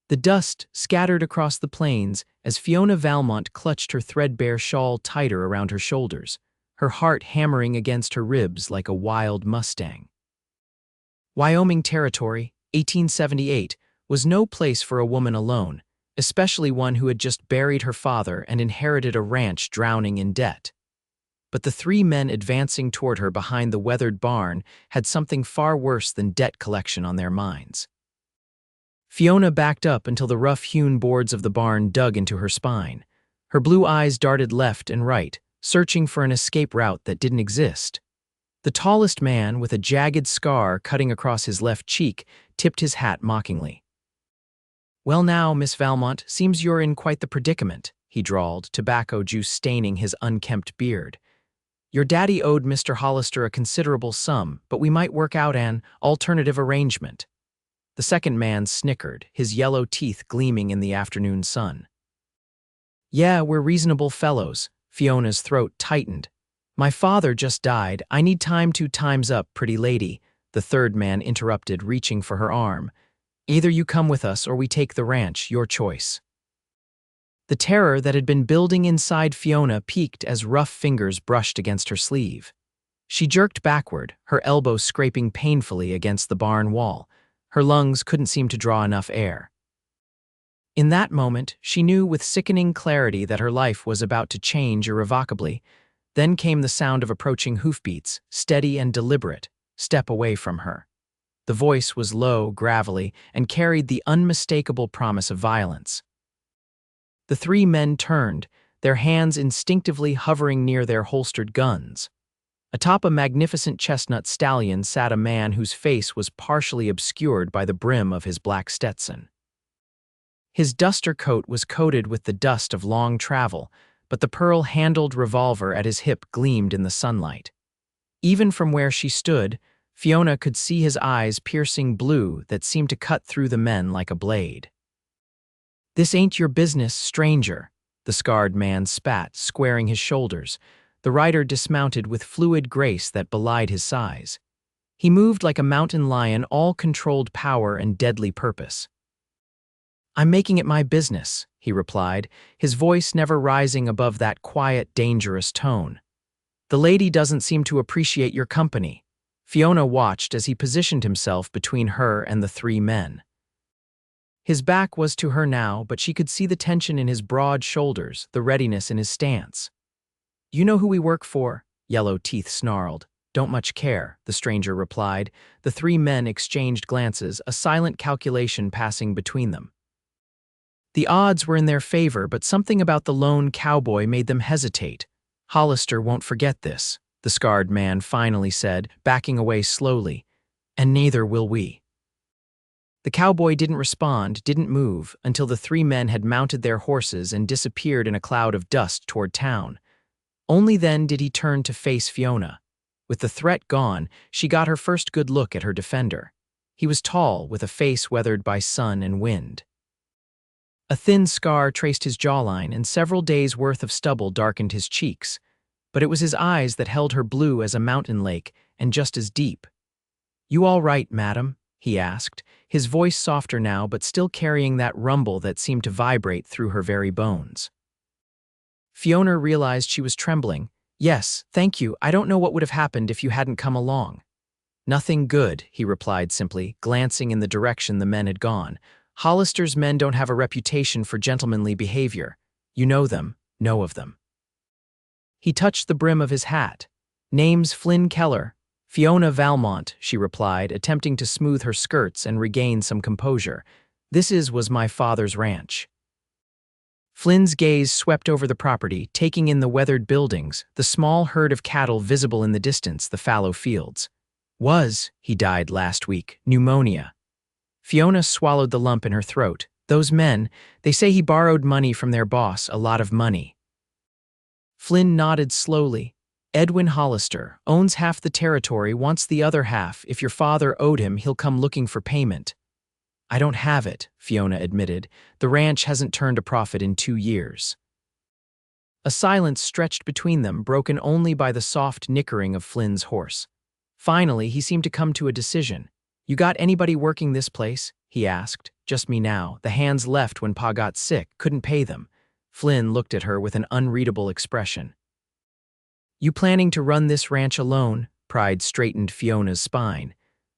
The dust scattered across the plains as Fiona Valmont clutched her threadbare shawl tighter around her shoulders, her heart hammering against her ribs like a wild Mustang. Wyoming Territory, 1878, was no place for a woman alone, especially one who had just buried her father and inherited a ranch drowning in debt. But the three men advancing toward her behind the weathered barn had something far worse than debt collection on their minds. Fiona backed up until the rough-hewn boards of the barn dug into her spine. Her blue eyes darted left and right, searching for an escape route that didn't exist. The tallest man, with a jagged scar cutting across his left cheek, tipped his hat mockingly. "Well now, Miss Valmont, seems you're in quite the predicament," he drawled, tobacco juice staining his unkempt beard. "Your daddy owed Mr. Hollister a considerable sum, but we might work out an alternative arrangement." The second man snickered, his yellow teeth gleaming in the afternoon sun. "Yeah, we're reasonable fellows." Fiona's throat tightened. "My father just died. I need time to time's up, pretty lady," the third man interrupted, reaching for her arm. "Either you come with us or we take the ranch, your choice." The terror that had been building inside Fiona peaked as rough fingers brushed against her sleeve. She jerked backward, her elbow scraping painfully against the barn wall. Her lungs couldn't seem to draw enough air. In that moment, she knew with sickening clarity that her life was about to change irrevocably. Then came the sound of approaching hoofbeats, steady and deliberate, step away from her. The voice was low, gravelly, and carried the unmistakable promise of violence. The three men turned, their hands instinctively hovering near their holstered guns. Atop a magnificent chestnut stallion sat a man whose face was partially obscured by the brim of his black Stetson. His duster coat was coated with the dust of long travel, but the pearl-handled revolver at his hip gleamed in the sunlight. Even from where she stood, Fiona could see his eyes piercing blue that seemed to cut through the men like a blade. "This ain't your business, stranger," the scarred man spat, squaring his shoulders. The rider dismounted with fluid grace that belied his size. He moved like a mountain lion, all controlled power and deadly purpose. "I'm making it my business," he replied, his voice never rising above that quiet, dangerous tone. "The lady doesn't seem to appreciate your company." Fiona watched as he positioned himself between her and the three men. His back was to her now, but she could see the tension in his broad shoulders, the readiness in his stance. "You know who we work for?" Yellow teeth snarled. "Don't much care," the stranger replied. The three men exchanged glances, a silent calculation passing between them. The odds were in their favor, but something about the lone cowboy made them hesitate. "Hollister won't forget this," the scarred man finally said, backing away slowly. "And neither will we." The cowboy didn't respond, didn't move, until the three men had mounted their horses and disappeared in a cloud of dust toward town. Only then did he turn to face Fiona. With the threat gone, she got her first good look at her defender. He was tall, with a face weathered by sun and wind. A thin scar traced his jawline, and several days' worth of stubble darkened his cheeks. But it was his eyes that held her blue as a mountain lake, and just as deep. "You all right, madam?" he asked, his voice softer now but still carrying that rumble that seemed to vibrate through her very bones. Fiona realized she was trembling. "Yes, thank you. I don't know what would have happened if you hadn't come along." "Nothing good," he replied simply, glancing in the direction the men had gone. "Hollister's men don't have a reputation for gentlemanly behavior. You know them, know of them." He touched the brim of his hat. "Name's Flynn Keller." "Fiona Valmont," she replied, attempting to smooth her skirts and regain some composure. Was my father's ranch." Flynn's gaze swept over the property, taking in the weathered buildings, the small herd of cattle visible in the distance, the fallow fields. He died last week, pneumonia." Fiona swallowed the lump in her throat. "Those men, they say he borrowed money from their boss, a lot of money." Flynn nodded slowly. "Edwin Hollister owns half the territory, wants the other half. If your father owed him, he'll come looking for payment." "I don't have it," Fiona admitted. "The ranch hasn't turned a profit in 2 years." A silence stretched between them, broken only by the soft nickering of Flynn's horse. Finally, he seemed to come to a decision. "You got anybody working this place?" he asked, just me now. The hands left when Pa got sick, couldn't pay them. Flynn looked at her with an unreadable expression. You planning to run this ranch alone? Pride straightened Fiona's spine.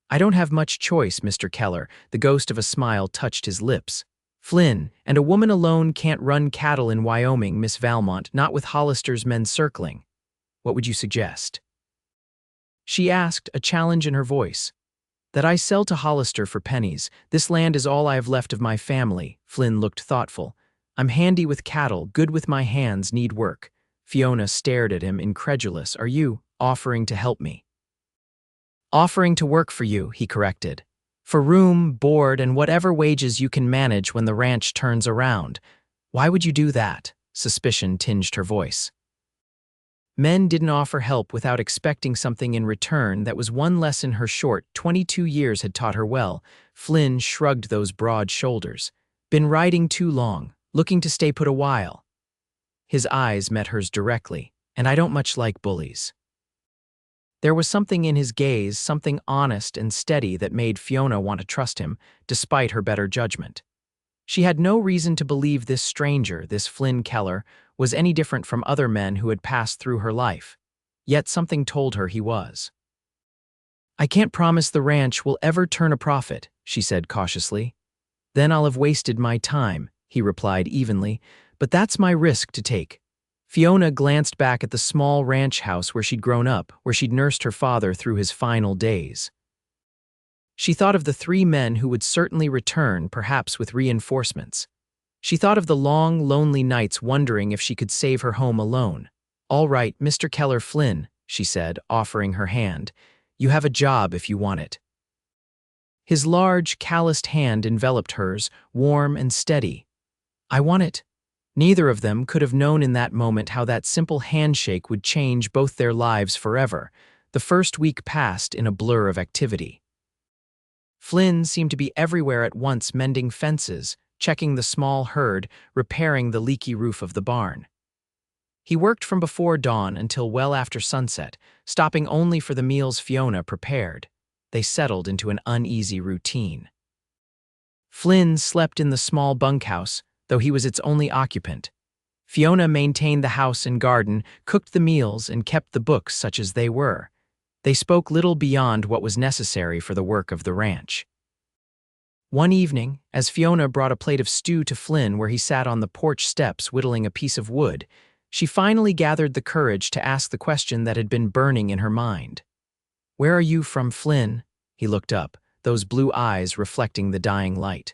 I don't have much choice, Mr. Keller. The ghost of a smile touched his lips. Flynn, and a woman alone can't run cattle in Wyoming, Miss Valmont, not with Hollister's men circling. What would you suggest? She asked, a challenge in her voice. That I sell to Hollister for pennies. This land is all I have left of my family. Flynn looked thoughtful. I'm handy with cattle, good with my hands, need work. Fiona stared at him, incredulous. Are you offering to help me? Offering to work for you, he corrected. For room, board, and whatever wages you can manage when the ranch turns around. Why would you do that? Suspicion tinged her voice. Men didn't offer help without expecting something in return. That was one lesson her short 22 years had taught her well. Flynn shrugged those broad shoulders. Been riding too long, looking to stay put a while. His eyes met hers directly, and I don't much like bullies. There was something in his gaze, something honest and steady that made Fiona want to trust him, despite her better judgment. She had no reason to believe this stranger, this Flynn Keller, was any different from other men who had passed through her life. Yet something told her he was. I can't promise the ranch will ever turn a profit, she said cautiously. Then I'll have wasted my time, he replied evenly, but that's my risk to take. Fiona glanced back at the small ranch house where she'd grown up, where she'd nursed her father through his final days. She thought of the 3 men who would certainly return, perhaps with reinforcements. She thought of the long, lonely nights wondering if she could save her home alone. All right, Mr. Keller Flynn, she said, offering her hand. You have a job if you want it. His large, calloused hand enveloped hers, warm and steady. I want it. Neither of them could have known in that moment how that simple handshake would change both their lives forever. The first week passed in a blur of activity. Flynn seemed to be everywhere at once, mending fences, checking the small herd, repairing the leaky roof of the barn. He worked from before dawn until well after sunset, stopping only for the meals Fiona prepared. They settled into an uneasy routine. Flynn slept in the small bunkhouse, though he was its only occupant. Fiona maintained the house and garden, cooked the meals, and kept the books such as they were. They spoke little beyond what was necessary for the work of the ranch. One evening, as Fiona brought a plate of stew to Flynn where he sat on the porch steps whittling a piece of wood, she finally gathered the courage to ask the question that had been burning in her mind. Where are you from, Flynn? He looked up, those blue eyes reflecting the dying light.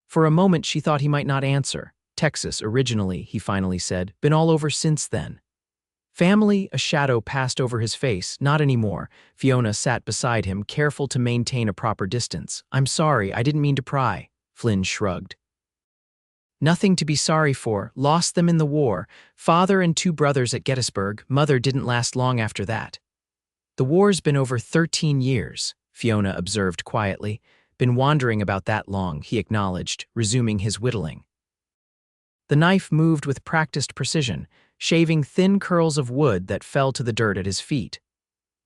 For a moment she thought he might not answer. Texas, originally, he finally said. Been all over since then. Family, a shadow passed over his face. Not anymore. Fiona sat beside him, careful to maintain a proper distance. I'm sorry, I didn't mean to pry. Flynn shrugged. Nothing to be sorry for. Lost them in the war. Father and 2 brothers at Gettysburg. Mother didn't last long after that. The war's been over 13 years, Fiona observed quietly. Been wandering about that long, he acknowledged, resuming his whittling. The knife moved with practiced precision, shaving thin curls of wood that fell to the dirt at his feet.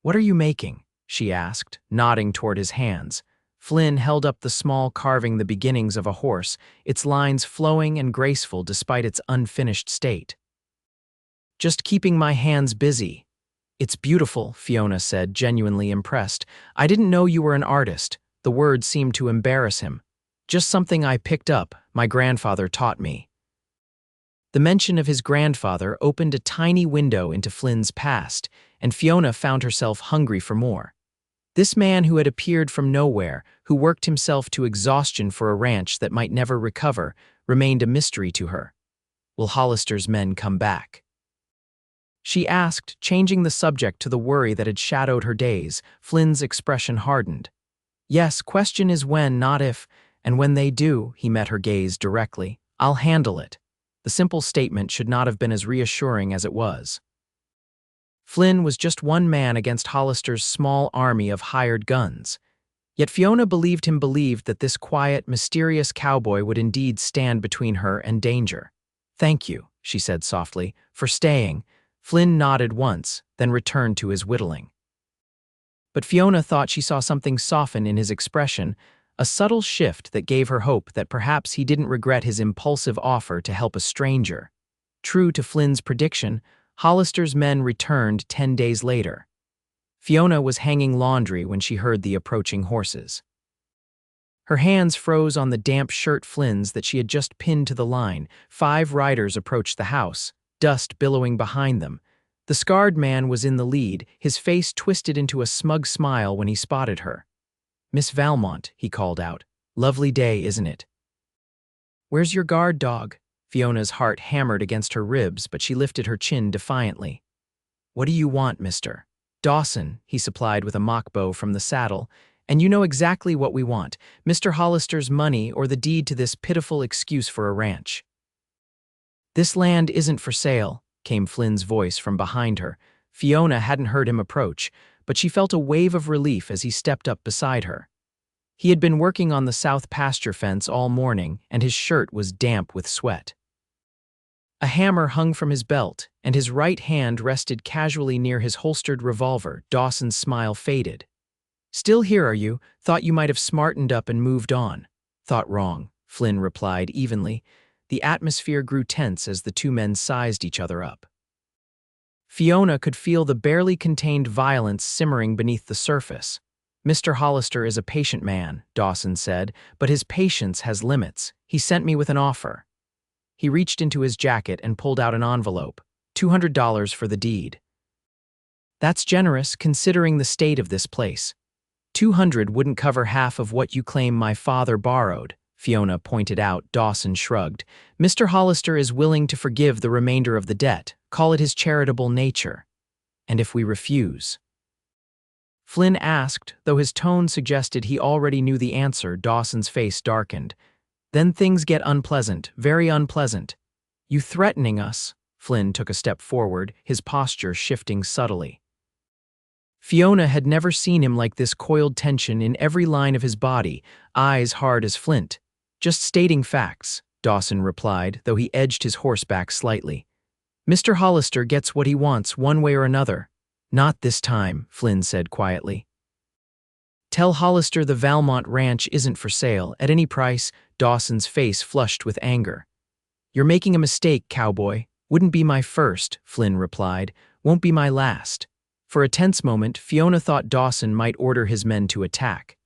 What are you making? She asked, nodding toward his hands. Flynn held up the small carving, the beginnings of a horse, its lines flowing and graceful despite its unfinished state. Just keeping my hands busy. It's beautiful, Fiona said, genuinely impressed. I didn't know you were an artist. The word seemed to embarrass him. Just something I picked up, my grandfather taught me. The mention of his grandfather opened a tiny window into Flynn's past, and Fiona found herself hungry for more. This man who had appeared from nowhere, who worked himself to exhaustion for a ranch that might never recover, remained a mystery to her. Will Hollister's men come back? She asked, changing the subject to the worry that had shadowed her days. Flynn's expression hardened. Yes, question is when, not if, and when they do, he met her gaze directly. I'll handle it. The simple statement should not have been as reassuring as it was. Flynn was just one man against Hollister's small army of hired guns. Yet Fiona believed that this quiet, mysterious cowboy would indeed stand between her and danger. Thank you, she said softly, for staying. Flynn nodded once, then returned to his whittling. But Fiona thought she saw something soften in his expression, a subtle shift that gave her hope that perhaps he didn't regret his impulsive offer to help a stranger. True to Flynn's prediction, Hollister's men returned 10 days later. Fiona was hanging laundry when she heard the approaching horses. Her hands froze on the damp shirt Flynn's that she had just pinned to the line. 5 riders approached the house, dust billowing behind them. The scarred man was in the lead, his face twisted into a smug smile when he spotted her. "Miss Valmont," he called out. "Lovely day, isn't it?" "Where's your guard dog?" Fiona's heart hammered against her ribs, but she lifted her chin defiantly. "What do you want, mister?" "Dawson," he supplied with a mock bow from the saddle. "And you know exactly what we want, Mr. Hollister's money or the deed to this pitiful excuse for a ranch." "This land isn't for sale," came Flynn's voice from behind her. Fiona hadn't heard him approach, but she felt a wave of relief as he stepped up beside her. He had been working on the south pasture fence all morning, and his shirt was damp with sweat. A hammer hung from his belt, and his right hand rested casually near his holstered revolver. Dawson's smile faded. "Still here, are you? Thought you might have smartened up and moved on." "Thought wrong," Flynn replied evenly. The atmosphere grew tense as the two men sized each other up. Fiona could feel the barely contained violence simmering beneath the surface. "Mr. Hollister is a patient man," Dawson said, "but his patience has limits. He sent me with an offer." He reached into his jacket and pulled out an envelope. $200 for the deed. "That's generous, considering the state of this place." "200 wouldn't cover half of what you claim my father borrowed," Fiona pointed out. Dawson shrugged. "Mr. Hollister is willing to forgive the remainder of the debt. Call it his charitable nature." "And if we refuse?" Flynn asked, though his tone suggested he already knew the answer. Dawson's face darkened. "Then things get unpleasant, very unpleasant." "You threatening us?" Flynn took a step forward, his posture shifting subtly. Fiona had never seen him like this, coiled tension in every line of his body, eyes hard as flint. "Just stating facts," Dawson replied, though he edged his horse back slightly. "Mr. Hollister gets what he wants one way or another." "Not this time," Flynn said quietly. "Tell Hollister the Valmont ranch isn't for sale, at any price." Dawson's face flushed with anger. "You're making a mistake, Cowboy." "Wouldn't be my first," Flynn replied. "Won't be my last." For a tense moment, Fiona thought Dawson might order his men to attack.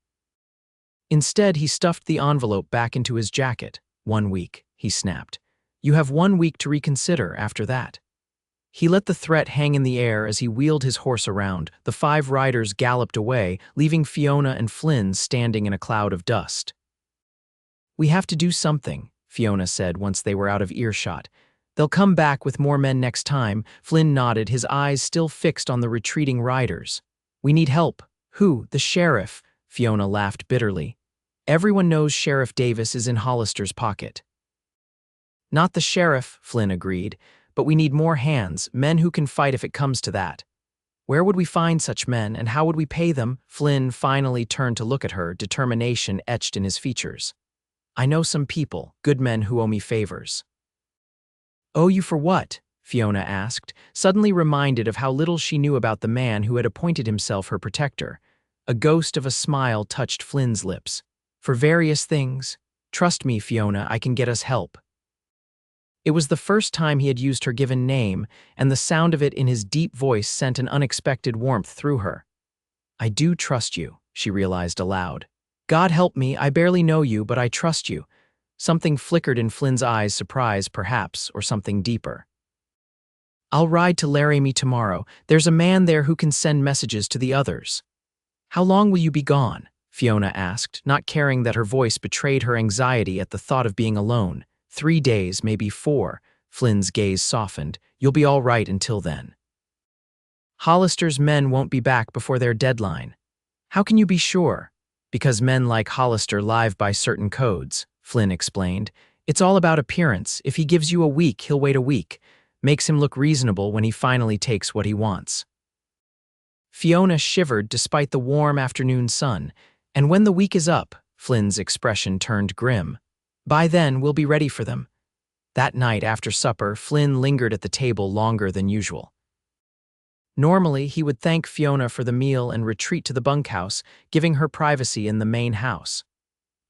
Instead, he stuffed the envelope back into his jacket. "1 week," he snapped. "You have 1 week to reconsider after that." He let the threat hang in the air as he wheeled his horse around. The 5 riders galloped away, leaving Fiona and Flynn standing in a cloud of dust. "We have to do something," Fiona said once they were out of earshot. "They'll come back with more men next time." Flynn nodded, his eyes still fixed on the retreating riders. "We need help." "Who? The sheriff?" Fiona laughed bitterly. "Everyone knows Sheriff Davis is in Hollister's pocket." "Not the sheriff," Flynn agreed, "but we need more hands, men who can fight if it comes to that." "Where would we find such men, and how would we pay them?" Flynn finally turned to look at her, determination etched in his features. "I know some people, good men who owe me favors." "Owe you for what?" Fiona asked, suddenly reminded of how little she knew about the man who had appointed himself her protector. A ghost of a smile touched Flynn's lips. "For various things. Trust me, Fiona, I can get us help." It was the first time he had used her given name, and the sound of it in his deep voice sent an unexpected warmth through her. "I do trust you," she realized aloud. "God help me, I barely know you, but I trust you." Something flickered in Flynn's eyes, surprise perhaps, or something deeper. "I'll ride to Laramie tomorrow. There's a man there who can send messages to the others." "How long will you be gone?" Fiona asked, not caring that her voice betrayed her anxiety at the thought of being alone. 3 days, maybe 4. Flynn's gaze softened. "You'll be all right until then." "Hollister's men won't be back before their deadline." "How can you be sure?" "Because men like Hollister live by certain codes," Flynn explained. "It's all about appearance. If he gives you a week, he'll wait a week. Makes him look reasonable when he finally takes what he wants." Fiona shivered despite the warm afternoon sun. "And when the week is up," Flynn's expression turned grim, "by then we'll be ready for them." That night after supper, Flynn lingered at the table longer than usual. Normally, he would thank Fiona for the meal and retreat to the bunkhouse, giving her privacy in the main house.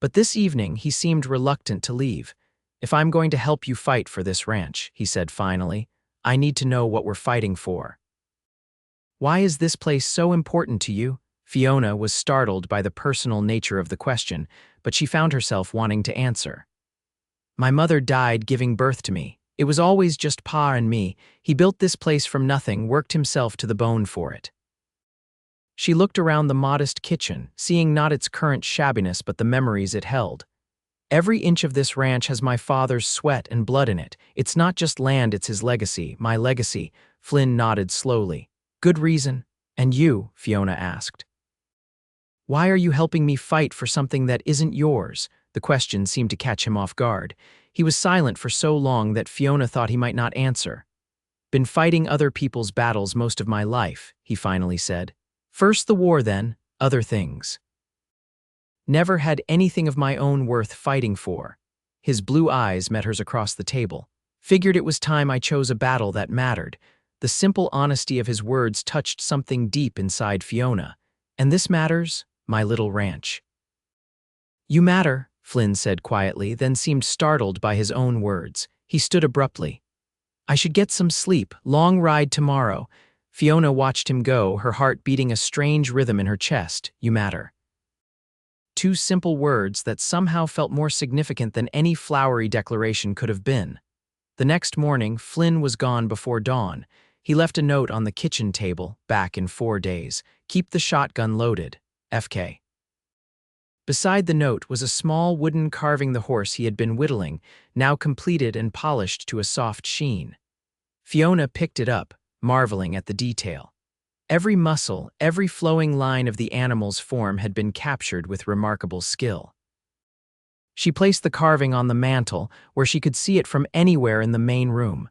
But this evening he seemed reluctant to leave. "If I'm going to help you fight for this ranch," he said finally, "I need to know what we're fighting for." "Why is this place so important to you?" Fiona was startled by the personal nature of the question, but she found herself wanting to answer. "My mother died giving birth to me. It was always just Pa and me. He built this place from nothing, worked himself to the bone for it." She looked around the modest kitchen, seeing not its current shabbiness but the memories it held. "Every inch of this ranch has my father's sweat and blood in it. It's not just land, it's his legacy, my legacy." Flynn nodded slowly. "Good reason. And you?" Fiona asked. "Why are you helping me fight for something that isn't yours?" The question seemed to catch him off guard. He was silent for so long that Fiona thought he might not answer. "Been fighting other people's battles most of my life," he finally said. "First the war, then other things. Never had anything of my own worth fighting for." His blue eyes met hers across the table. "Figured it was time I chose a battle that mattered." The simple honesty of his words touched something deep inside Fiona. "And this matters? My little ranch." "You matter," Flynn said quietly, then seemed startled by his own words. He stood abruptly. "I should get some sleep. Long ride tomorrow." Fiona watched him go, her heart beating a strange rhythm in her chest. "You matter." Two simple words that somehow felt more significant than any flowery declaration could have been. The next morning, Flynn was gone before dawn. He left a note on the kitchen table, "Back in 4 days. Keep the shotgun loaded. FK." Beside the note was a small wooden carving the horse he had been whittling, now completed and polished to a soft sheen. Fiona picked it up, marveling at the detail. Every muscle, every flowing line of the animal's form had been captured with remarkable skill. She placed the carving on the mantel, where she could see it from anywhere in the main room.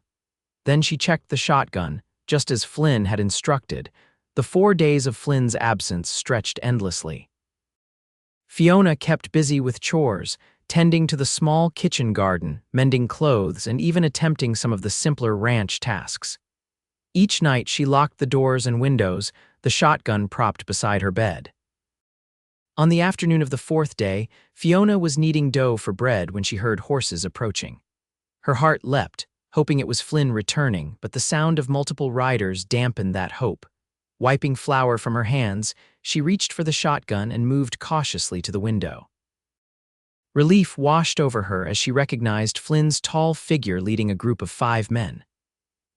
Then she checked the shotgun, just as Flynn had instructed. The 4 days of Flynn's absence stretched endlessly. Fiona kept busy with chores, tending to the small kitchen garden, mending clothes, and even attempting some of the simpler ranch tasks. Each night she locked the doors and windows, the shotgun propped beside her bed. On the afternoon of the 4th day, Fiona was kneading dough for bread when she heard horses approaching. Her heart leapt, hoping it was Flynn returning, but the sound of multiple riders dampened that hope. Wiping flour from her hands, she reached for the shotgun and moved cautiously to the window. Relief washed over her as she recognized Flynn's tall figure leading a group of 5 men.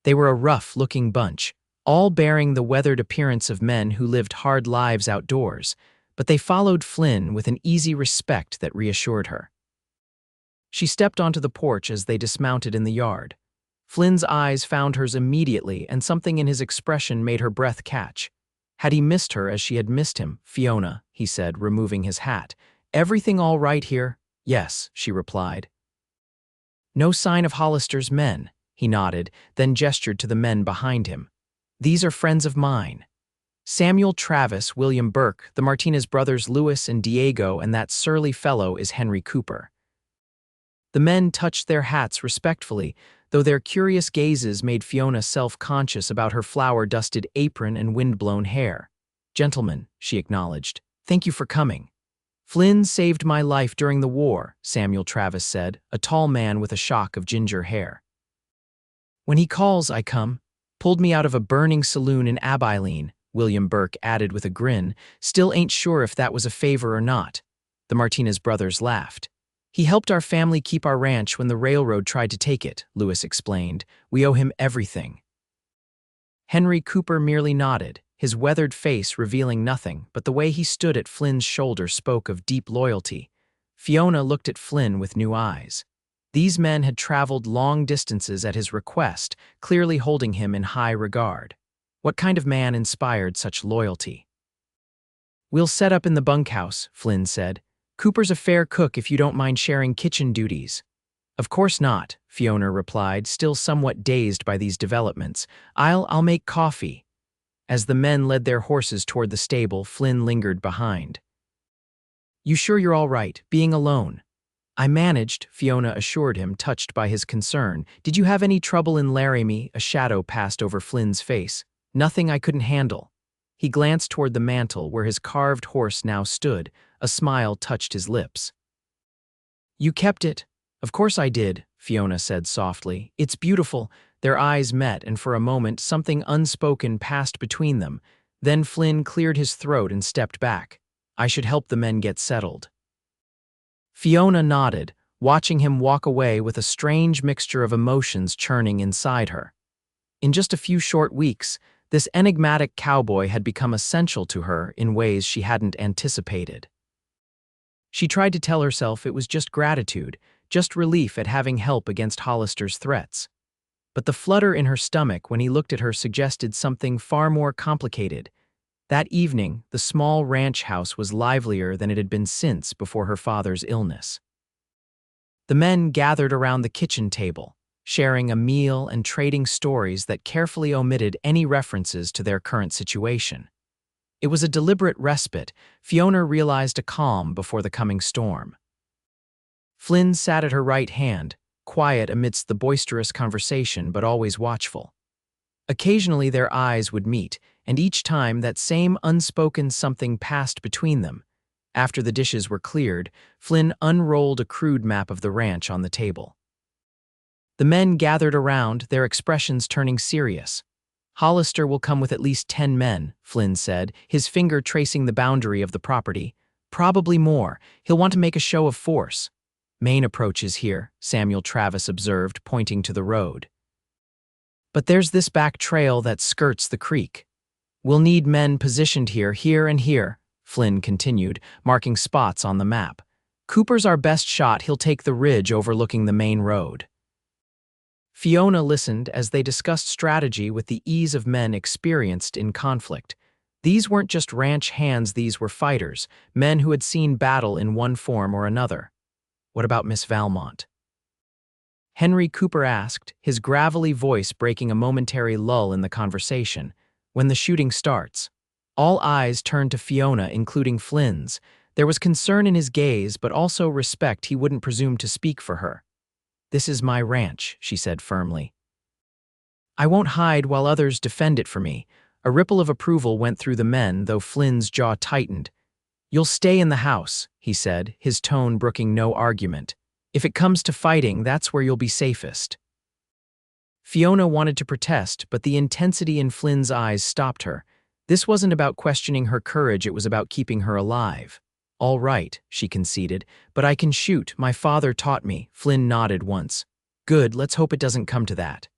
They were a rough-looking bunch, all bearing the weathered appearance of men who lived hard lives outdoors, but they followed Flynn with an easy respect that reassured her. She stepped onto the porch as they dismounted in the yard. Flynn's eyes found hers immediately, and something in his expression made her breath catch. Had he missed her as she had missed him? "Fiona," he said, removing his hat. "Everything all right here?" "Yes," she replied. "No sign of Hollister's men?" He nodded, then gestured to the men behind him. "These are friends of mine. Samuel Travis, William Burke, the Martinez brothers Louis and Diego, and that surly fellow is Henry Cooper." The men touched their hats respectfully, though their curious gazes made Fiona self-conscious about her flour-dusted apron and wind-blown hair. "Gentlemen," she acknowledged, "thank you for coming." "Flynn saved my life during the war," Samuel Travis said, a tall man with a shock of ginger hair. "When he calls, I come. Pulled me out of a burning saloon in Abilene," William Burke added with a grin. "Still ain't sure if that was a favor or not." The Martinez brothers laughed. "He helped our family keep our ranch when the railroad tried to take it," Louis explained. "We owe him everything." Henry Cooper merely nodded, his weathered face revealing nothing, but the way he stood at Flynn's shoulder spoke of deep loyalty. Fiona looked at Flynn with new eyes. These men had traveled long distances at his request, clearly holding him in high regard. What kind of man inspired such loyalty? "We'll set up in the bunkhouse," Flynn said. "Cooper's a fair cook if you don't mind sharing kitchen duties." "Of course not," Fiona replied, still somewhat dazed by these developments. I'll make coffee." As the men led their horses toward the stable, Flynn lingered behind. "You sure you're all right, being alone?" "I managed," Fiona assured him, touched by his concern. "Did you have any trouble in Laramie?" A shadow passed over Flynn's face. "Nothing I couldn't handle." He glanced toward the mantel where his carved horse now stood. A smile touched his lips. You kept it. Of course I did, Fiona said softly. It's beautiful. Their eyes met, and for a moment something unspoken passed between them. Then Flynn cleared his throat and stepped back. I should help the men get settled. Fiona nodded, watching him walk away with a strange mixture of emotions churning inside her. In just a few short weeks, this enigmatic cowboy had become essential to her in ways she hadn't anticipated. She tried to tell herself it was just gratitude, just relief at having help against Hollister's threats. But the flutter in her stomach when he looked at her suggested something far more complicated. That evening, the small ranch house was livelier than it had been since before her father's illness. The men gathered around the kitchen table, sharing a meal and trading stories that carefully omitted any references to their current situation. It was a deliberate respite. Fiona realized a calm before the coming storm. Flynn sat at her right hand, quiet amidst the boisterous conversation but always watchful. Occasionally their eyes would meet, and each time that same unspoken something passed between them. After the dishes were cleared, Flynn unrolled a crude map of the ranch on the table. The men gathered around, their expressions turning serious. Hollister will come with at least 10 men, Flynn said, his finger tracing the boundary of the property. Probably more. He'll want to make a show of force. Main approach is here, Samuel Travis observed, pointing to the road. But there's this back trail that skirts the creek. We'll need men positioned here, and here, Flynn continued, marking spots on the map. Cooper's our best shot. He'll take the ridge overlooking the main road. Fiona listened as they discussed strategy with the ease of men experienced in conflict. These weren't just ranch hands, these were fighters, men who had seen battle in one form or another. What about Miss Valmont? Henry Cooper asked, his gravelly voice breaking a momentary lull in the conversation. When the shooting starts, all eyes turned to Fiona, including Flynn's. There was concern in his gaze, but also respect. He wouldn't presume to speak for her. This is my ranch, she said firmly. I won't hide while others defend it for me. A ripple of approval went through the men, though Flynn's jaw tightened. You'll stay in the house, he said, his tone brooking no argument. If it comes to fighting, that's where you'll be safest. Fiona wanted to protest, but the intensity in Flynn's eyes stopped her. This wasn't about questioning her courage, it was about keeping her alive. All right, she conceded, but I can shoot. My father taught me. Flynn nodded once. Good, let's hope it doesn't come to that.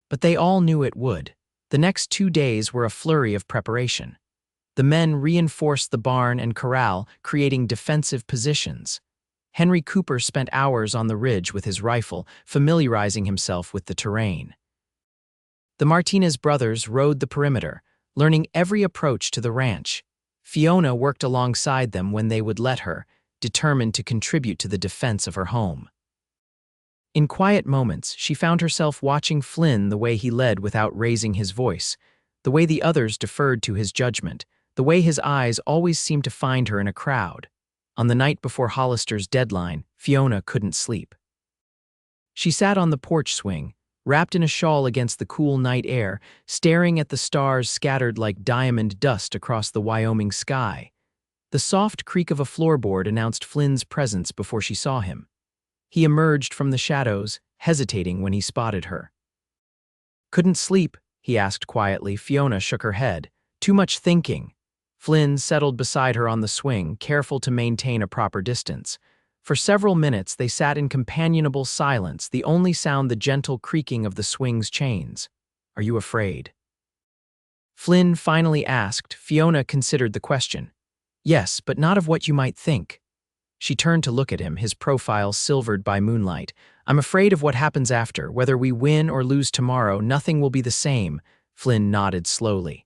But they all knew it would. The next 2 days were a flurry of preparation. The men reinforced the barn and corral, creating defensive positions. Henry Cooper spent hours on the ridge with his rifle, familiarizing himself with the terrain. The Martinez brothers rode the perimeter, learning every approach to the ranch. Fiona worked alongside them when they would let her, determined to contribute to the defense of her home. In quiet moments, she found herself watching Flynn, the way he led without raising his voice, the way the others deferred to his judgment, the way his eyes always seemed to find her in a crowd. On the night before Hollister's deadline, Fiona couldn't sleep. She sat on the porch swing, wrapped in a shawl against the cool night air, staring at the stars scattered like diamond dust across the Wyoming sky. The soft creak of a floorboard announced Flynn's presence before she saw him. He emerged from the shadows, hesitating when he spotted her. Couldn't sleep? He asked quietly. Fiona shook her head. Too much thinking. Flynn settled beside her on the swing, careful to maintain a proper distance. For several minutes they sat in companionable silence, the only sound the gentle creaking of the swing's chains. Are you afraid? Flynn finally asked. Fiona considered the question. Yes, but not of what you might think. She turned to look at him, his profile silvered by moonlight. I'm afraid of what happens after. Whether we win or lose tomorrow, nothing will be the same. Flynn nodded slowly.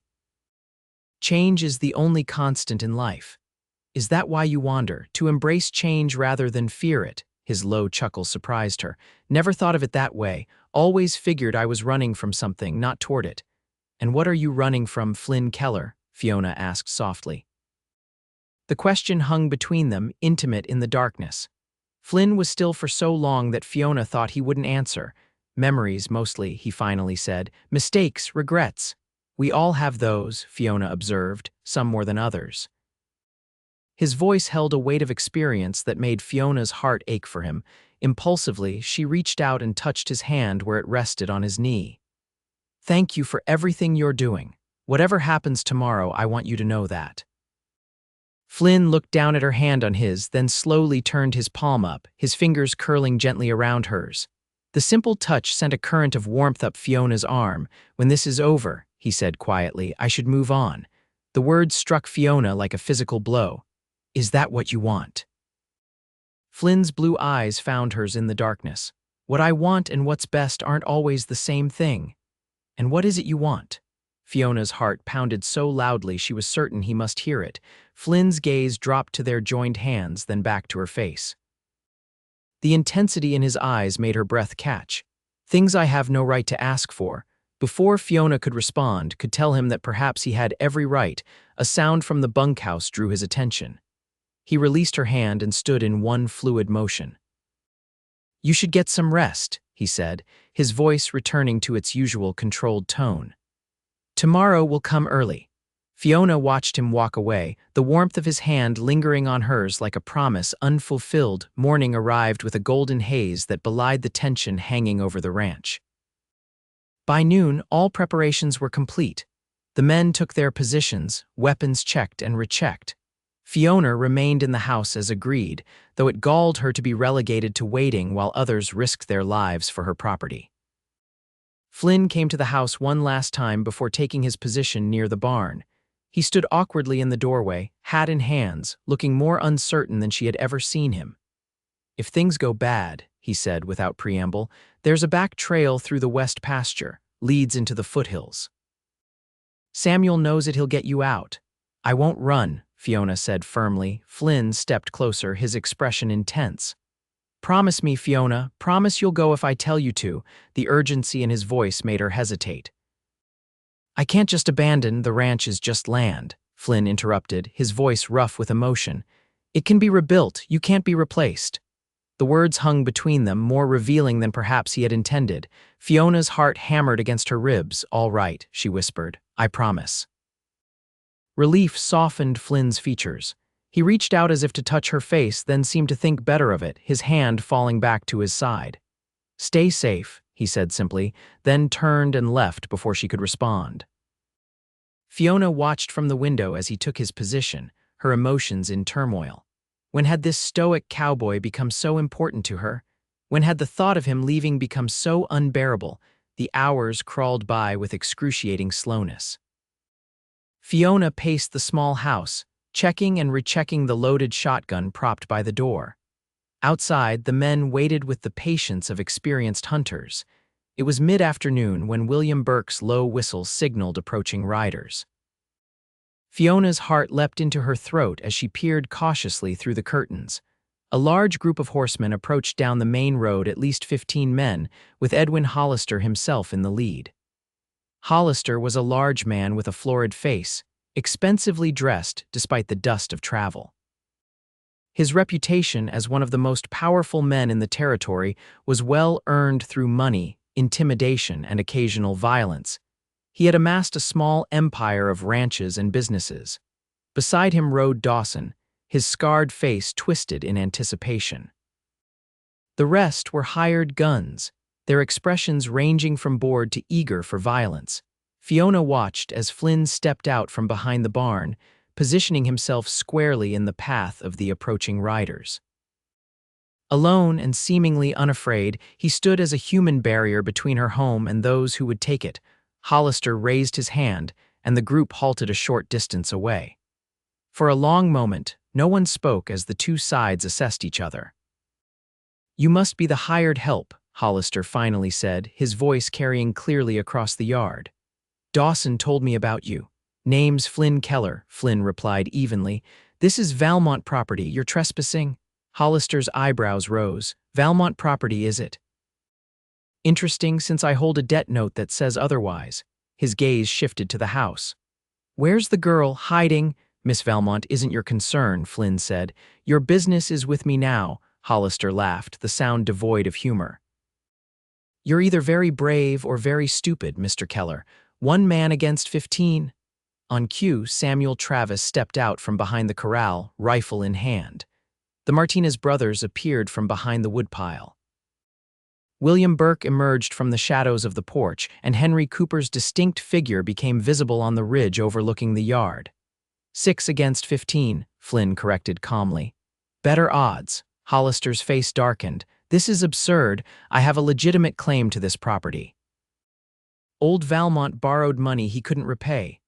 Change is the only constant in life. Is that why you wander, to embrace change rather than fear it? His low chuckle surprised her. Never thought of it that way. Always figured I was running from something, not toward it. And what are you running from, Flynn Keller? Fiona asked softly. The question hung between them, intimate in the darkness. Flynn was still for so long that Fiona thought he wouldn't answer. Memories, mostly, he finally said. Mistakes, regrets. We all have those, Fiona observed, some more than others. His voice held a weight of experience that made Fiona's heart ache for him. Impulsively, she reached out and touched his hand where it rested on his knee. "Thank you for everything you're doing. Whatever happens tomorrow, I want you to know that." Flynn looked down at her hand on his, then slowly turned his palm up, his fingers curling gently around hers. The simple touch sent a current of warmth up Fiona's arm. "When this is over," he said quietly, "I should move on." The words struck Fiona like a physical blow. "Is that what you want?" Flynn's blue eyes found hers in the darkness. "What I want and what's best aren't always the same thing." "And what is it you want?" Fiona's heart pounded so loudly she was certain he must hear it. Flynn's gaze dropped to their joined hands, then back to her face. The intensity in his eyes made her breath catch. "Things I have no right to ask for." Before Fiona could respond, could tell him that perhaps he had every right, a sound from the bunkhouse drew his attention. He released her hand and stood in one fluid motion. "You should get some rest," he said, his voice returning to its usual controlled tone. "Tomorrow will come early." Fiona watched him walk away, the warmth of his hand lingering on hers like a promise unfulfilled. Morning arrived with a golden haze that belied the tension hanging over the ranch. By noon, all preparations were complete. The men took their positions, weapons checked and rechecked. Fiona remained in the house as agreed, though it galled her to be relegated to waiting while others risked their lives for her property. Flynn came to the house one last time before taking his position near the barn. He stood awkwardly in the doorway, hat in hands, looking more uncertain than she had ever seen him. "If things go bad," he said without preamble, "there's a back trail through the west pasture, leads into the foothills. Samuel knows it, he'll get you out." "I won't run," Fiona said firmly. Flynn stepped closer, his expression intense. "Promise me, Fiona, promise you'll go if I tell you to." The urgency in his voice made her hesitate. "I can't just abandon, the ranch is just land," Flynn interrupted, his voice rough with emotion. "It can be rebuilt, you can't be replaced." The words hung between them, more revealing than perhaps he had intended. Fiona's heart hammered against her ribs. "All right," she whispered, "I promise." Relief softened Flynn's features. He reached out as if to touch her face, then seemed to think better of it, his hand falling back to his side. "Stay safe," he said simply, then turned and left before she could respond. Fiona watched from the window as he took his position, her emotions in turmoil. When had this stoic cowboy become so important to her? When had the thought of him leaving become so unbearable? The hours crawled by with excruciating slowness. Fiona paced the small house, checking and rechecking the loaded shotgun propped by the door. Outside, the men waited with the patience of experienced hunters. It was mid-afternoon when William Burke's low whistle signaled approaching riders. Fiona's heart leapt into her throat as she peered cautiously through the curtains. A large group of horsemen approached down the main road, at least 15 men, with Edwin Hollister himself in the lead. Hollister was a large man with a florid face, expensively dressed despite the dust of travel. His reputation as one of the most powerful men in the territory was well earned through money, intimidation, and occasional violence. He had amassed a small empire of ranches and businesses. Beside him rode Dawson, his scarred face twisted in anticipation. The rest were hired guns, their expressions ranging from bored to eager for violence. Fiona watched as Flynn stepped out from behind the barn, positioning himself squarely in the path of the approaching riders. Alone and seemingly unafraid, he stood as a human barrier between her home and those who would take it. Hollister raised his hand, and the group halted a short distance away. For a long moment, no one spoke as the two sides assessed each other. "You must be the hired help," Hollister finally said, his voice carrying clearly across the yard. "Dawson told me about you." "Name's Flynn Keller," Flynn replied evenly. "This is Valmont property. You're trespassing?" Hollister's eyebrows rose. "Valmont property, is it? Interesting, since I hold a debt note that says otherwise." His gaze shifted to the house. "Where's the girl hiding?" "Miss Valmont isn't your concern," Flynn said. "Your business is with me now." Hollister laughed, the sound devoid of humor. "You're either very brave or very stupid, Mr. Keller. One man against 15. On cue, Samuel Travis stepped out from behind the corral, rifle in hand. The Martinez brothers appeared from behind the woodpile. William Burke emerged from the shadows of the porch, and Henry Cooper's distinct figure became visible on the ridge overlooking the yard. 6 against 15, Flynn corrected calmly. Better odds. Hollister's face darkened. This is absurd. I have a legitimate claim to this property. Old Valmont borrowed money he couldn't repay.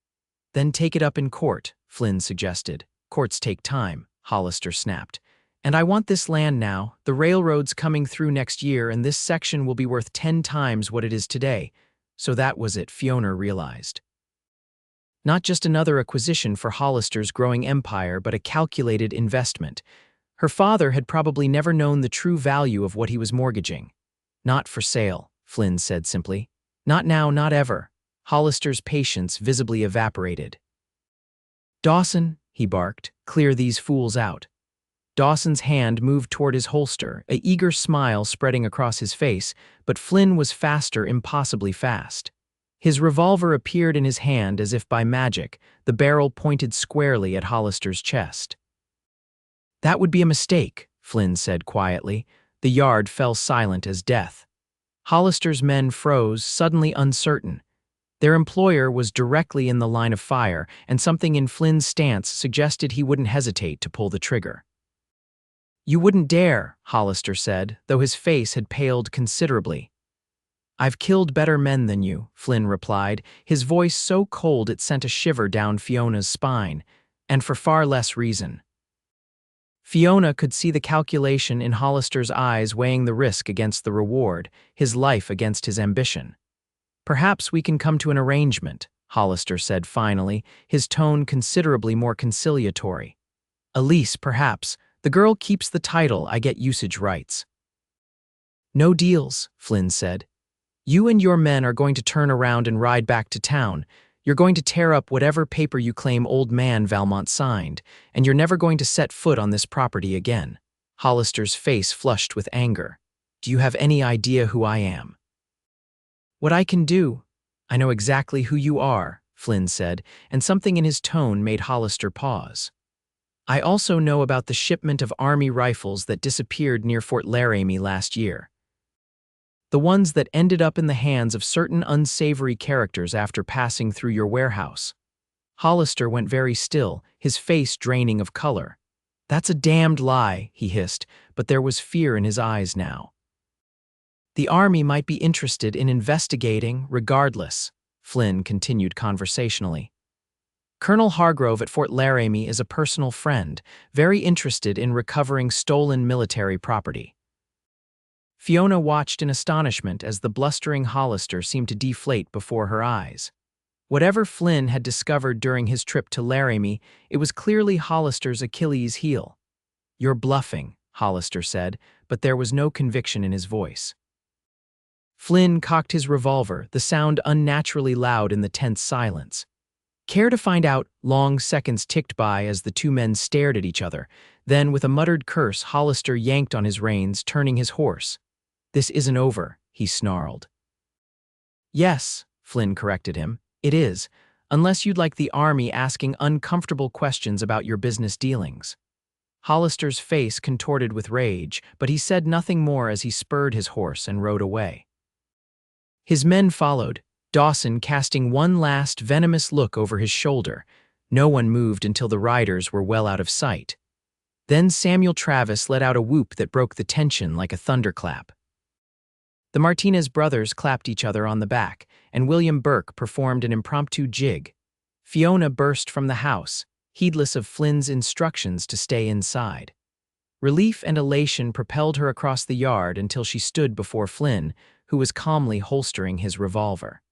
Then take it up in court, Flynn suggested. Courts take time, Hollister snapped. And I want this land now. The railroad's coming through next year, and this section will be worth 10 times what it is today. So that was it, Fiona realized. Not just another acquisition for Hollister's growing empire, but a calculated investment. Her father had probably never known the true value of what he was mortgaging. Not for sale, Flynn said simply. Not now, not ever. Hollister's patience visibly evaporated. Dawson, he barked, clear these fools out. Dawson's hand moved toward his holster, an eager smile spreading across his face, but Flynn was faster, impossibly fast. His revolver appeared in his hand as if by magic, the barrel pointed squarely at Hollister's chest. That would be a mistake, Flynn said quietly. The yard fell silent as death. Hollister's men froze, suddenly uncertain. Their employer was directly in the line of fire, and something in Flynn's stance suggested he wouldn't hesitate to pull the trigger. You wouldn't dare, Hollister said, though his face had paled considerably. I've killed better men than you, Flynn replied, his voice so cold it sent a shiver down Fiona's spine, and for far less reason. Fiona could see the calculation in Hollister's eyes weighing the risk against the reward, his life against his ambition. Perhaps we can come to an arrangement, Hollister said finally, his tone considerably more conciliatory. Elise, perhaps. The girl keeps the title, I get usage rights. No deals, Flynn said. You and your men are going to turn around and ride back to town. You're going to tear up whatever paper you claim old man Valmont signed, and you're never going to set foot on this property again. Hollister's face flushed with anger. Do you have any idea who I am? What I can do? I know exactly who you are, Flynn said, and something in his tone made Hollister pause. I also know about the shipment of Army rifles that disappeared near Fort Laramie last year. The ones that ended up in the hands of certain unsavory characters after passing through your warehouse. Hollister went very still, his face draining of color. That's a damned lie, he hissed, but there was fear in his eyes now. The Army might be interested in investigating, regardless, Flynn continued conversationally. Colonel Hargrove at Fort Laramie is a personal friend, very interested in recovering stolen military property. Fiona watched in astonishment as the blustering Hollister seemed to deflate before her eyes. Whatever Flynn had discovered during his trip to Laramie, it was clearly Hollister's Achilles heel. You're bluffing, Hollister said, but there was no conviction in his voice. Flynn cocked his revolver, the sound unnaturally loud in the tense silence. Care to find out? Long seconds ticked by as the two men stared at each other. Then, with a muttered curse, Hollister yanked on his reins, turning his horse. This isn't over, he snarled. Yes, Flynn corrected him, it is, unless you'd like the Army asking uncomfortable questions about your business dealings. Hollister's face contorted with rage, but he said nothing more as he spurred his horse and rode away. His men followed, Dawson casting one last venomous look over his shoulder. No one moved until the riders were well out of sight. Then Samuel Travis let out a whoop that broke the tension like a thunderclap. The Martinez brothers clapped each other on the back, and William Burke performed an impromptu jig. Fiona burst from the house, heedless of Flynn's instructions to stay inside. Relief and elation propelled her across the yard until she stood before Flynn, who was calmly holstering his revolver.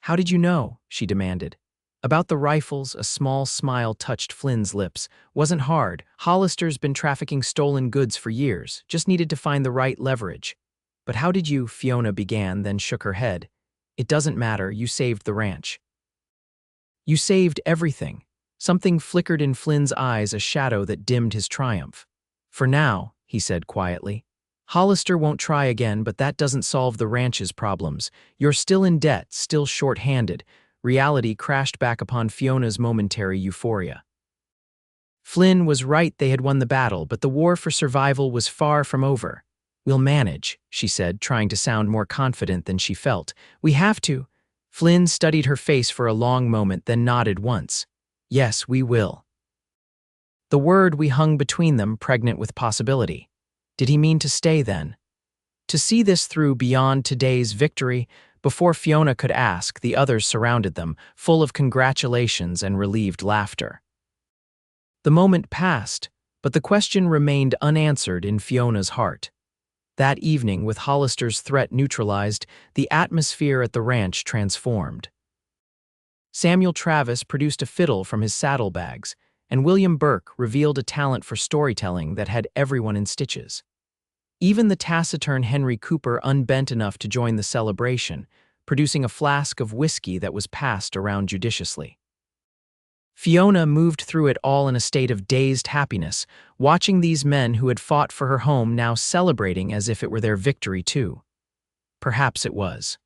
How did you know? She demanded. About the rifles, a small smile touched Flynn's lips. Wasn't hard. Hollister's been trafficking stolen goods for years, just needed to find the right leverage. But how did you? Fiona began, then shook her head. It doesn't matter, you saved the ranch. You saved everything. Something flickered in Flynn's eyes, a shadow that dimmed his triumph. For now, he said quietly. Hollister won't try again, but that doesn't solve the ranch's problems. You're still in debt, still short-handed. reality crashed back upon Fiona's momentary euphoria. Flynn was right, they had won the battle, but the war for survival was far from over. "We'll manage," she said, trying to sound more confident than she felt. "We have to." Flynn studied her face for a long moment, then nodded once. "Yes, we will." The word we hung between them, pregnant with possibility. Did he mean to stay then? To see this through beyond today's victory? Before Fiona could ask, the others surrounded them, full of congratulations and relieved laughter. The moment passed, but the question remained unanswered in Fiona's heart. That evening, with Hollister's threat neutralized, the atmosphere at the ranch transformed. Samuel Travis produced a fiddle from his saddlebags, and William Burke revealed a talent for storytelling that had everyone in stitches. Even the taciturn Henry Cooper unbent enough to join the celebration, producing a flask of whiskey that was passed around judiciously. Fiona moved through it all in a state of dazed happiness, watching these men who had fought for her home now celebrating as if it were their victory too. Perhaps it was.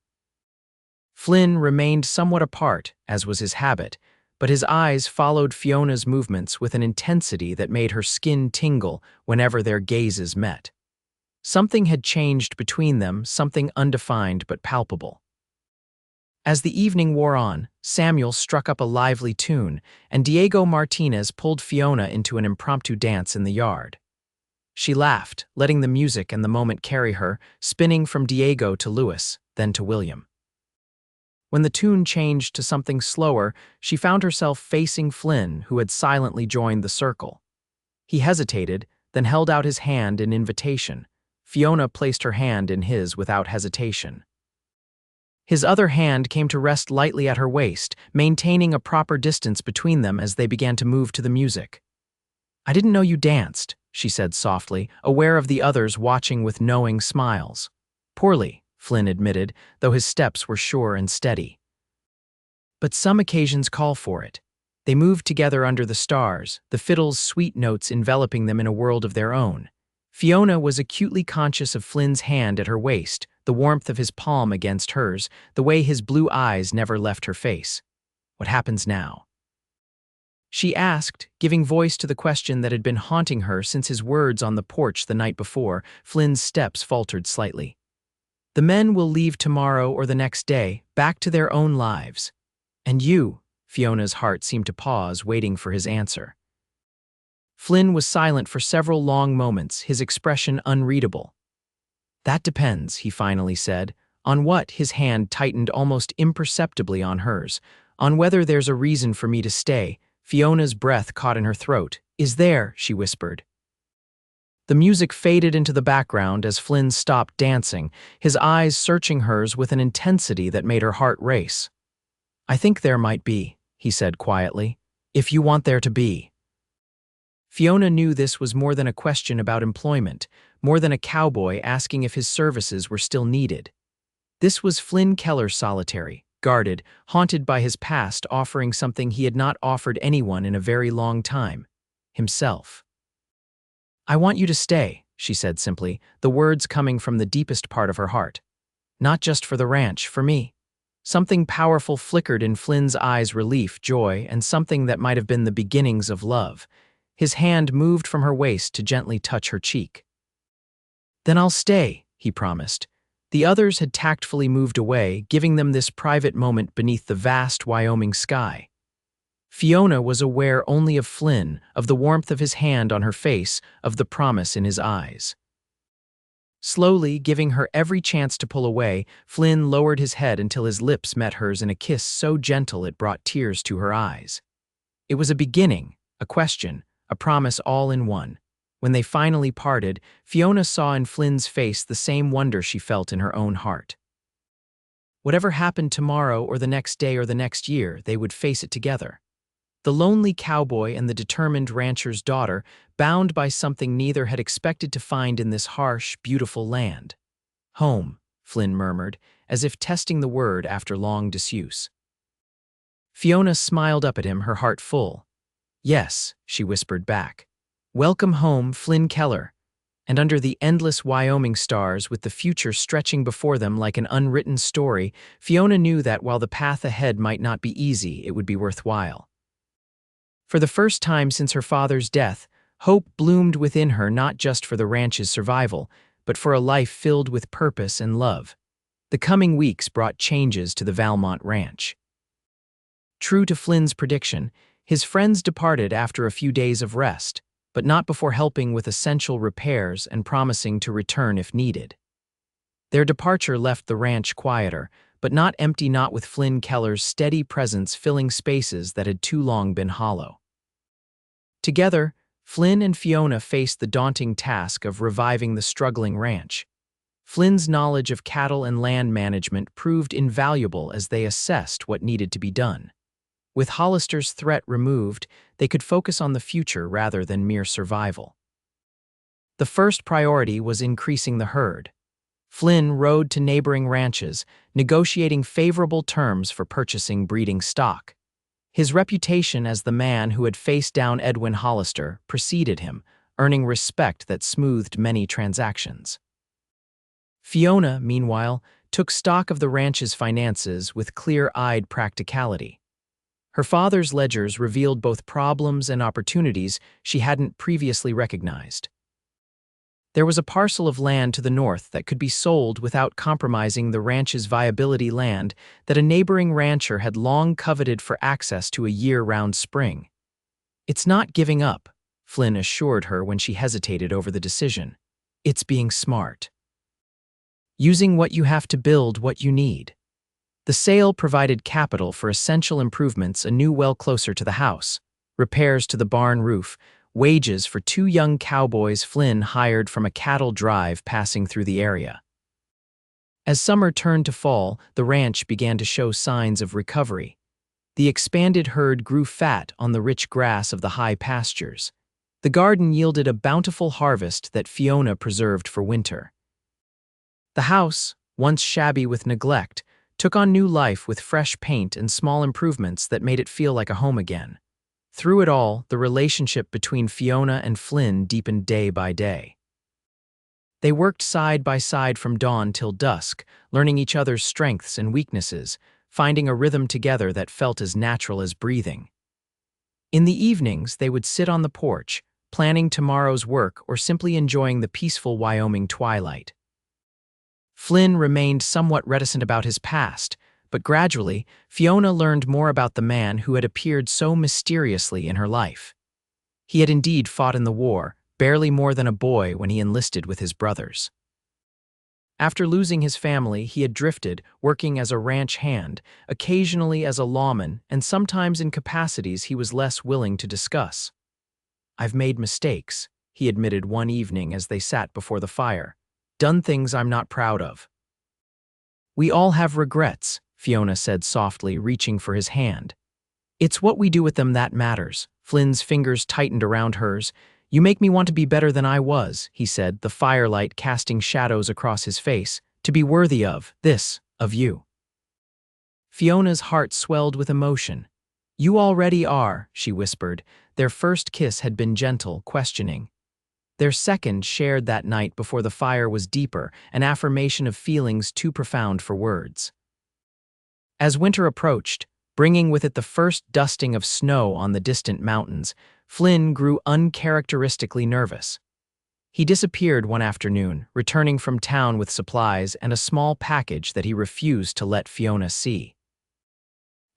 Flynn remained somewhat apart, as was his habit, but his eyes followed Fiona's movements with an intensity that made her skin tingle whenever their gazes met. Something had changed between them, something undefined but palpable. As the evening wore on, Samuel struck up a lively tune, and Diego Martinez pulled Fiona into an impromptu dance in the yard. She laughed, letting the music and the moment carry her, spinning from Diego to Louis, then to William. When the tune changed to something slower, she found herself facing Flynn, who had silently joined the circle. He hesitated, then held out his hand in invitation. Fiona placed her hand in his without hesitation. His other hand came to rest lightly at her waist, maintaining a proper distance between them as they began to move to the music. "I didn't know you danced," she said softly, aware of the others watching with knowing smiles. "Poorly," Flynn admitted, though his steps were sure and steady. "But some occasions call for it." They moved together under the stars, the fiddle's sweet notes enveloping them in a world of their own. Fiona was acutely conscious of Flynn's hand at her waist, the warmth of his palm against hers, the way his blue eyes never left her face. "What happens now?" she asked, giving voice to the question that had been haunting her since his words on the porch the night before. Flynn's steps faltered slightly. "The men will leave tomorrow or the next day, back to their own lives. And you?" Fiona's heart seemed to pause, waiting for his answer. Flynn was silent for several long moments, his expression unreadable. "That depends," he finally said. "On what?" His hand tightened almost imperceptibly on hers. "On whether there's a reason for me to stay." Fiona's breath caught in her throat. "Is there?" she whispered. The music faded into the background as Flynn stopped dancing, his eyes searching hers with an intensity that made her heart race. "I think there might be," he said quietly, "if you want there to be." Fiona knew this was more than a question about employment, more than a cowboy asking if his services were still needed. This was Flynn Keller, solitary, guarded, haunted by his past, offering something he had not offered anyone in a very long time: himself. "I want you to stay," she said simply, the words coming from the deepest part of her heart. "Not just for the ranch, for me." Something powerful flickered in Flynn's eyes: relief, joy, and something that might have been the beginnings of love. His hand moved from her waist to gently touch her cheek. "Then I'll stay," he promised. The others had tactfully moved away, giving them this private moment beneath the vast Wyoming sky. Fiona was aware only of Flynn, of the warmth of his hand on her face, of the promise in his eyes. Slowly, giving her every chance to pull away, Flynn lowered his head until his lips met hers in a kiss so gentle it brought tears to her eyes. It was a beginning, a question, a promise all in one. When they finally parted, Fiona saw in Flynn's face the same wonder she felt in her own heart. Whatever happened tomorrow or the next day or the next year, they would face it together. The lonely cowboy and the determined rancher's daughter, bound by something neither had expected to find in this harsh, beautiful land. "Home," Flynn murmured, as if testing the word after long disuse. Fiona smiled up at him, her heart full. "Yes," she whispered back. "Welcome home, Flynn Keller." And under the endless Wyoming stars, with the future stretching before them like an unwritten story, Fiona knew that while the path ahead might not be easy, it would be worthwhile. For the first time since her father's death, hope bloomed within her, not just for the ranch's survival, but for a life filled with purpose and love. The coming weeks brought changes to the Valmont ranch. True to Flynn's prediction, his friends departed after a few days of rest, but not before helping with essential repairs and promising to return if needed. Their departure left the ranch quieter, but not empty, not with Flynn Keller's steady presence filling spaces that had too long been hollow. Together, Flynn and Fiona faced the daunting task of reviving the struggling ranch. Flynn's knowledge of cattle and land management proved invaluable as they assessed what needed to be done. With Hollister's threat removed, they could focus on the future rather than mere survival. The first priority was increasing the herd. Flynn rode to neighboring ranches, negotiating favorable terms for purchasing breeding stock. His reputation as the man who had faced down Edwin Hollister preceded him, earning respect that smoothed many transactions. Fiona, meanwhile, took stock of the ranch's finances with clear-eyed practicality. Her father's ledgers revealed both problems and opportunities she hadn't previously recognized. There was a parcel of land to the north that could be sold without compromising the ranch's viability, land that a neighboring rancher had long coveted for access to a year-round spring. "It's not giving up," Flynn assured her when she hesitated over the decision. "It's being smart. Using what you have to build what you need." The sale provided capital for essential improvements, a new well closer to the house, repairs to the barn roof, wages for 2 young cowboys Flynn hired from a cattle drive passing through the area. As summer turned to fall, the ranch began to show signs of recovery. The expanded herd grew fat on the rich grass of the high pastures. The garden yielded a bountiful harvest that Fiona preserved for winter. The house, once shabby with neglect, took on new life with fresh paint and small improvements that made it feel like a home again. Through it all, the relationship between Fiona and Flynn deepened day by day. They worked side by side from dawn till dusk, learning each other's strengths and weaknesses, finding a rhythm together that felt as natural as breathing. In the evenings, they would sit on the porch, planning tomorrow's work or simply enjoying the peaceful Wyoming twilight. Flynn remained somewhat reticent about his past, but gradually, Fiona learned more about the man who had appeared so mysteriously in her life. He had indeed fought in the war, barely more than a boy when he enlisted with his brothers. After losing his family, he had drifted, working as a ranch hand, occasionally as a lawman, and sometimes in capacities he was less willing to discuss. "I've made mistakes," he admitted one evening as they sat before the fire. "Done things I'm not proud of." "We all have regrets," Fiona said softly, reaching for his hand. "It's what we do with them that matters." Flynn's fingers tightened around hers. "You make me want to be better than I was," he said, the firelight casting shadows across his face, "to be worthy of this, of you." Fiona's heart swelled with emotion. "You already are," she whispered. Their first kiss had been gentle, questioning. Their second, shared that night before the fire, was deeper, an affirmation of feelings too profound for words. As winter approached, bringing with it the first dusting of snow on the distant mountains, Flynn grew uncharacteristically nervous. He disappeared one afternoon, returning from town with supplies and a small package that he refused to let Fiona see.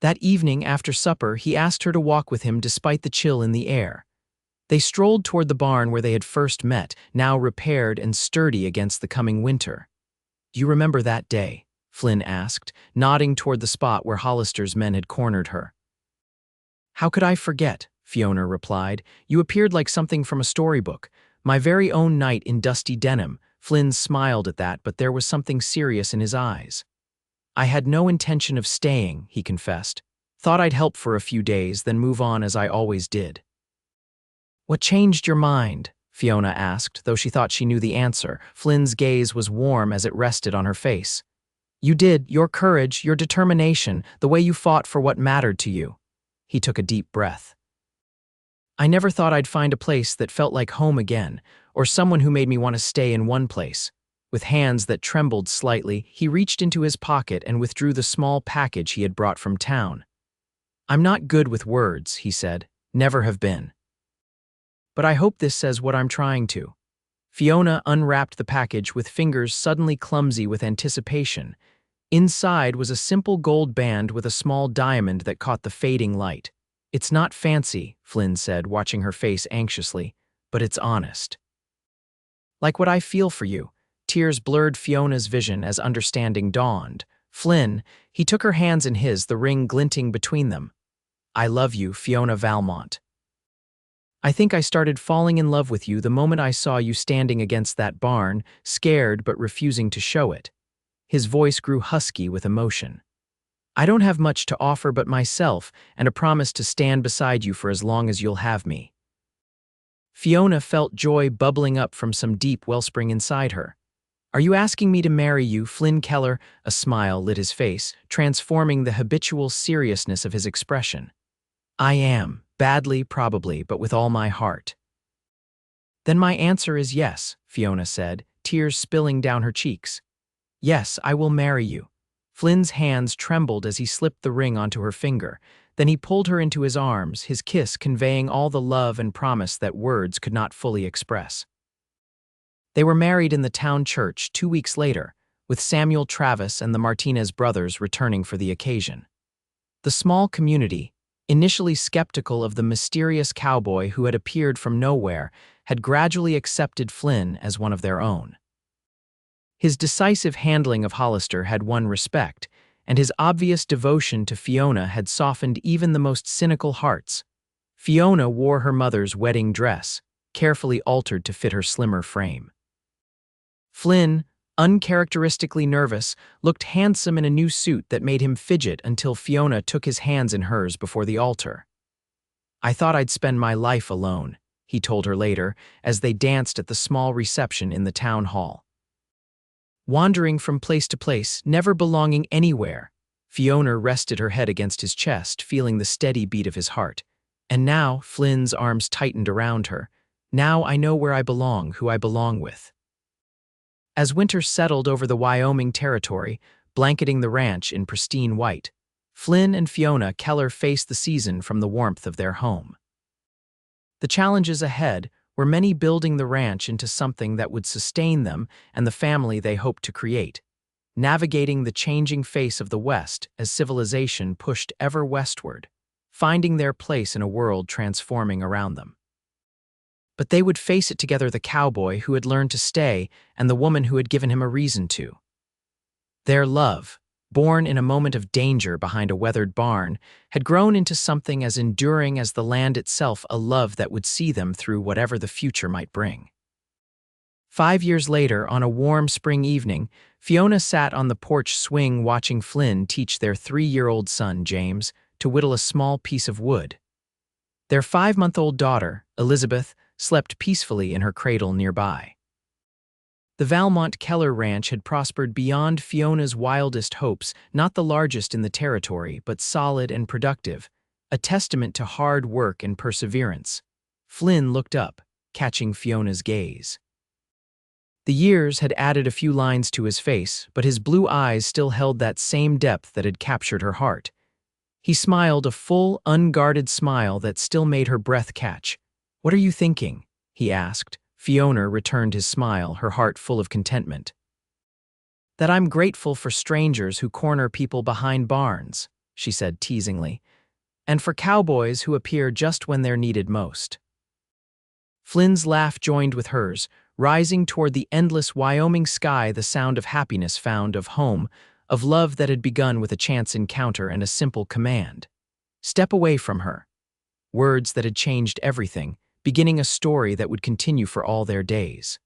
That evening, after supper, he asked her to walk with him despite the chill in the air. They strolled toward the barn where they had first met, now repaired and sturdy against the coming winter. "Do you remember that day?" Flynn asked, nodding toward the spot where Hollister's men had cornered her. "How could I forget?" Fiona replied. "You appeared like something from a storybook. My very own knight in dusty denim." Flynn smiled at that, but there was something serious in his eyes. "I had no intention of staying," he confessed. "Thought I'd help for a few days, then move on as I always did." "What changed your mind?" Fiona asked, though she thought she knew the answer. Flynn's gaze was warm as it rested on her face. "You did, your courage, your determination, the way you fought for what mattered to you." He took a deep breath. "I never thought I'd find a place that felt like home again, or someone who made me want to stay in one place. With hands that trembled slightly, he reached into his pocket and withdrew the small package he had brought from town. "I'm not good with words," he said. "Never have been. But I hope this says what I'm trying to." Fiona unwrapped the package with fingers suddenly clumsy with anticipation. Inside was a simple gold band with a small diamond that caught the fading light. "It's not fancy," Flynn said, watching her face anxiously, "but it's honest. Like what I feel for you." Tears blurred Fiona's vision as understanding dawned. "Flynn," he took her hands in his, the ring glinting between them. "I love you, Fiona Valmont. I think I started falling in love with you the moment I saw you standing against that barn, scared but refusing to show it." His voice grew husky with emotion. "I don't have much to offer but myself and a promise to stand beside you for as long as you'll have me." Fiona felt joy bubbling up from some deep wellspring inside her. "Are you asking me to marry you, Flynn Keller?" A smile lit his face, transforming the habitual seriousness of his expression. "I am. Badly, probably, but with all my heart." "Then my answer is yes," Fiona said, tears spilling down her cheeks. "Yes, I will marry you." Flynn's hands trembled as he slipped the ring onto her finger. Then he pulled her into his arms, his kiss conveying all the love and promise that words could not fully express. They were married in the town church 2 weeks later, with Samuel Travis and the Martinez brothers returning for the occasion. The small community, initially skeptical of the mysterious cowboy who had appeared from nowhere, had gradually accepted Flynn as one of their own. His decisive handling of Hollister had won respect, and his obvious devotion to Fiona had softened even the most cynical hearts. Fiona wore her mother's wedding dress, carefully altered to fit her slimmer frame. Flynn, uncharacteristically nervous, looked handsome in a new suit that made him fidget until Fiona took his hands in hers before the altar. "I thought I'd spend my life alone," he told her later, as they danced at the small reception in the town hall. Wandering from place to place, never belonging anywhere, Fiona rested her head against his chest, feeling the steady beat of his heart. "And now," Flynn's arms tightened around her, "now I know where I belong, who I belong with." As winter settled over the Wyoming Territory, blanketing the ranch in pristine white, Flynn and Fiona Keller faced the season from the warmth of their home. The challenges ahead were many, building the ranch into something that would sustain them and the family they hoped to create, navigating the changing face of the West as civilization pushed ever westward, finding their place in a world transforming around them. But they would face it together, the cowboy who had learned to stay and the woman who had given him a reason to. Their love, born in a moment of danger behind a weathered barn, had grown into something as enduring as the land itself, a love that would see them through whatever the future might bring. 5 years later, on a warm spring evening, Fiona sat on the porch swing watching Flynn teach their 3-year-old son, James, to whittle a small piece of wood. Their 5-month-old daughter, Elizabeth, slept peacefully in her cradle nearby. The Valmont Keller Ranch had prospered beyond Fiona's wildest hopes, not the largest in the territory, but solid and productive, a testament to hard work and perseverance. Flynn looked up, catching Fiona's gaze. The years had added a few lines to his face, but his blue eyes still held that same depth that had captured her heart. He smiled, a full, unguarded smile that still made her breath catch. "What are you thinking?" he asked. Fiona returned his smile, her heart full of contentment. "That I'm grateful for strangers who corner people behind barns," she said teasingly, "and for cowboys who appear just when they're needed most." Flynn's laugh joined with hers, rising toward the endless Wyoming sky, the sound of happiness found, of home, of love that had begun with a chance encounter and a simple command. "Step away from her." Words that had changed everything, beginning a story that would continue for all their days.